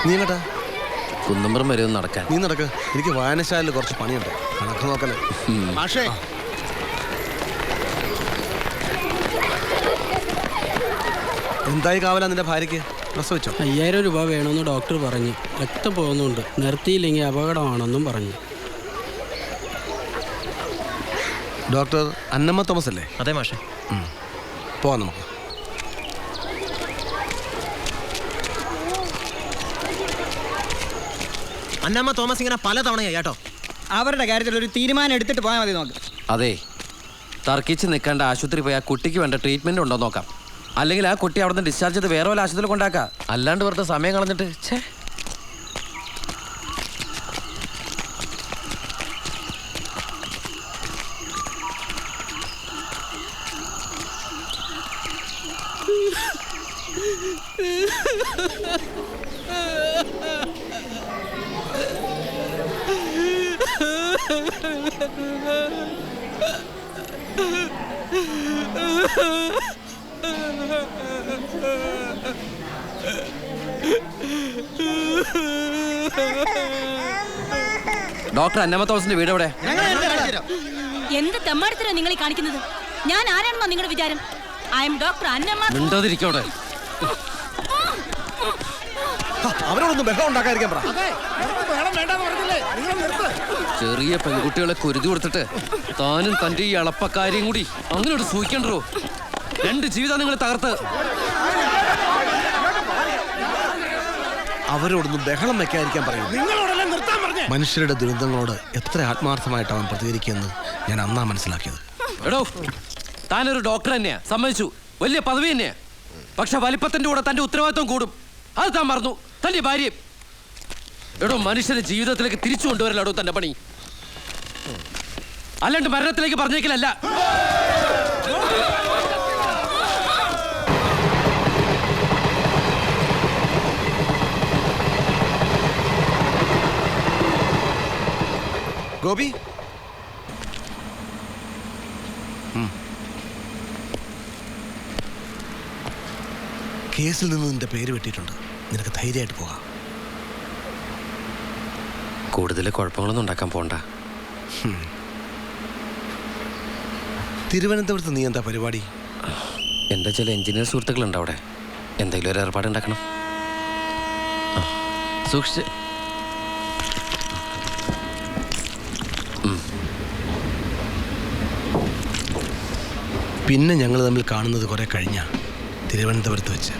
നീ എങ്ങട്ടാ? കുന്നമ്പുറം വരെ ഒന്ന് നടക്കാൻ. നീ നടക്ക്, എനിക്ക് വായനശാലയിൽ കുറച്ച് പണിയുണ്ട്. കണക്ക് നോക്കല്ലേ. മാഷേ, എന്തായി കാവല നിന്റെ ഭാര്യയ്ക്ക്? പ്രസവിച്ചോ? 5000 രൂപ വേണമെന്ന് ഡോക്ടർ പറഞ്ഞു. രക്തം പോകുന്നുണ്ട്, നിർത്തിയില്ലെങ്കിൽ അപകടമാണെന്നും പറഞ്ഞു. ഡോക്ടർ അന്നമ്മ തോമസ് അല്ലേ? അതെ മാഷേ. പോവാം നമുക്ക്. അന്നമ്മ തോമസ് ഇങ്ങനെ പലതവണയായി കേട്ടോ. അവരുടെ കാര്യത്തിൽ ഒരു തീരുമാനം എടുത്തിട്ട് പോയാൽ മതി. നോക്ക്, അതെ, തർക്കിച്ച് നിൽക്കേണ്ട, ആശുപത്രി പോയി ആ കുട്ടിക്ക് വേണ്ട ട്രീറ്റ്മെന്റ് ഉണ്ടോ നോക്കാം. അല്ലെങ്കിൽ ആ കുട്ടി അവിടെ നിന്ന് ഡിസ്ചാർജ് ചെയ്ത് വേറെ വല്ല ആശുപത്രിയിൽ കൊണ്ടാക്കാം. അല്ലാണ്ട് വെറുതെ സമയം കളഞ്ഞിട്ട് ഛേ. ഡോക്ടർ അന്നമ്മ തോമസിന്റെ വീട് എവിടെ? എന്ത് തെമ്മാടത്തിനാ നിങ്ങൾ ഈ കാണിക്കുന്നത്? ഞാൻ ആരാണെന്നോ നിങ്ങളുടെ വിചാരം? I am doctor Annamma. മിണ്ടാതിരിക്കവിടെ. അവരോടൊന്നും ബഹളം ഉണ്ടാക്കാതിരിക്കാൻ പറ. ചെറിയ പെൺകുട്ടികളെ കുരുതി കൊടുത്തിട്ട് താനും തന്റെ ഈ അളപ്പക്കാരിയും കൂടി അങ്ങനെയോട് സൂഹിക്കണ്ടോ? 2 ജീവിതം നിങ്ങൾ തകർത്ത്. അവരോടൊന്നും ബഹളം വെക്കാതിരിക്കാൻ പറയും. മനുഷ്യരുടെ ദുരന്തങ്ങളോട് എത്ര ആത്മാർത്ഥമായിട്ട് അവൻ പ്രതികരിക്കുമെന്ന് ഞാൻ അന്നാ മനസ്സിലാക്കിയത്. എടോ, താനൊരു ഡോക്ടർ തന്നെയാ, സമ്മതിച്ചു, വലിയ പദവി തന്നെയാ. പക്ഷെ വലിപ്പത്തിന്റെ കൂടെ തന്റെ ഉത്തരവാദിത്വം കൂടും. അത് താൻ മറന്നു. തന്റെ ഭാര്യയും. എടോ, മനുഷ്യന്റെ ജീവിതത്തിലേക്ക് തിരിച്ചു കൊണ്ടുവരലാടോ തന്റെ പണി, അല്ലാണ്ട് മരണത്തിലേക്ക് പറഞ്ഞേക്കലല്ല. ഗോപി, കേസിൽ നിന്ന് നിന്റെ പേര് വെട്ടിയിട്ടുണ്ട്. നിനക്ക് ധൈര്യമായിട്ട് പോകാം. കൂടുതൽ കുഴപ്പങ്ങളൊന്നും ഉണ്ടാക്കാൻ പോണ്ട. തിരുവനന്തപുരത്ത് നീ എന്താ പരിപാടി? എൻ്റെ ചില എഞ്ചിനീയർ സുഹൃത്തുക്കളുണ്ട് അവിടെ. എന്തെങ്കിലും ഒരു ഏർപ്പാടുണ്ടാക്കണം. സൂക്ഷിച്ച്. പിന്നെ ഞങ്ങൾ തമ്മിൽ കാണുന്നത് കുറെ കഴിഞ്ഞ തിരുവനന്തപുരത്ത് വെച്ച്.